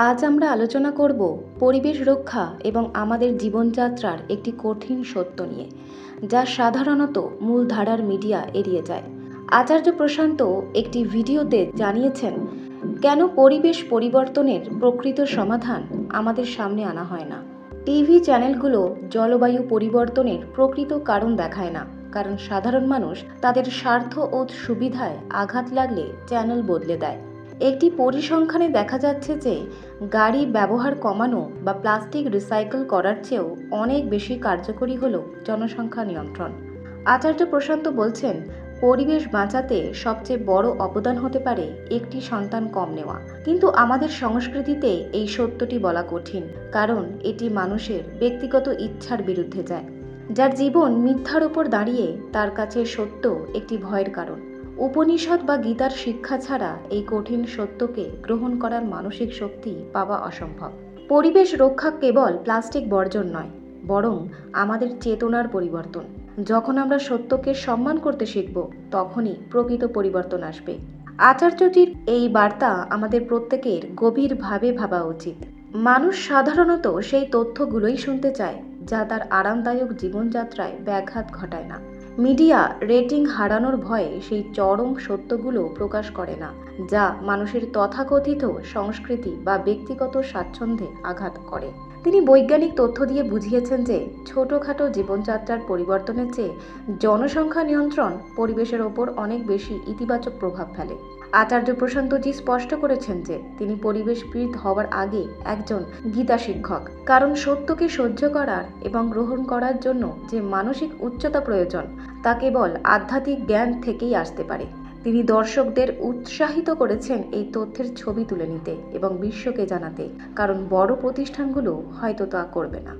আজ আমরা আলোচনা করব পরিবেশ রক্ষা এবং আমাদের জীবনযাত্রার একটি কঠিন সত্য নিয়ে, যা সাধারণত মূলধারার মিডিয়া এড়িয়ে যায়। আচার্য প্রশান্ত একটি ভিডিওতে জানিয়েছেন কেন পরিবেশ পরিবর্তনের প্রকৃত সমাধান আমাদের সামনে আনা হয় না। টিভি চ্যানেলগুলো জলবায়ু পরিবর্তনের প্রকৃত কারণ দেখায় না, কারণ সাধারণ মানুষ তাদের স্বার্থ ও সুবিধায় আঘাত লাগলে চ্যানেল বদলে দেয়। একটি পরিসংখ্যানে দেখা যাচ্ছে যে গাড়ি ব্যবহার কমানো বা প্লাস্টিক রিসাইকেল করার চেয়েও অনেক বেশি কার্যকরী হল জনসংখ্যা নিয়ন্ত্রণ। আচার্য প্রশান্ত বলছেন, পরিবেশ বাঁচাতে সবচেয়ে বড় অবদান হতে পারে একটি সন্তান কম নেওয়া। কিন্তু আমাদের সংস্কৃতিতে এই সত্যটি বলা কঠিন, কারণ এটি মানুষের ব্যক্তিগত ইচ্ছার বিরুদ্ধে যায়। যার জীবন মিথ্যার উপর দাঁড়িয়ে, তার কাছে সত্য একটি ভয়ের কারণ। উপনিষদ বা গীতার শিক্ষা ছাড়া এই কঠিন সত্যকে গ্রহণ করার মানসিক শক্তি পাওয়া অসম্ভব। পরিবেশ রক্ষা কেবল প্লাস্টিক বর্জন নয়, বরং আমাদের চেতনার পরিবর্তন। যখন আমরা সত্যকে সম্মান করতে শিখব, তখনই প্রকৃত পরিবর্তন আসবে। আচার্যজির এই বার্তা আমাদের প্রত্যেকের গভীরভাবে ভাবা উচিত। মানুষ সাধারণত সেই তথ্যগুলোই শুনতে চায় যা তার আরামদায়ক জীবনযাত্রায় ব্যাঘাত ঘটায় না। মিডিয়া রেটিং হারানোর ভয়ে সেই চরম সত্যগুলো প্রকাশ করে না, যা মানুষের তথাকথিত সংস্কৃতি বা ব্যক্তিগত স্বাচ্ছন্দ্যে আঘাত করে। তিনি বৈজ্ঞানিক তথ্য দিয়ে বুঝিয়েছেন যে ছোটোখাটো জীবনযাত্রার পরিবর্তনের চেয়ে জনসংখ্যা নিয়ন্ত্রণ পরিবেশের ওপর অনেক বেশি ইতিবাচক প্রভাব ফেলে। আচার্য প্রশান্তজি স্পষ্ট করেছেন যে তিনি পরিবেশবিদ হওয়ার আগে একজন গীতা শিক্ষক, কারণ সত্যকে সহ্য করার এবং গ্রহণ করার জন্য যে মানসিক উচ্চতা প্রয়োজন, তা কেবল আধ্যাত্মিক জ্ঞান থেকেই আসতে পারে। তিনি দর্শকদের উৎসাহিত করেছেন এই তথ্যের ছবি তুলে নিতে এবং বিশ্বকে জানাতে, কারণ বড় প্রতিষ্ঠানগুলো হয়তো তা করবে না।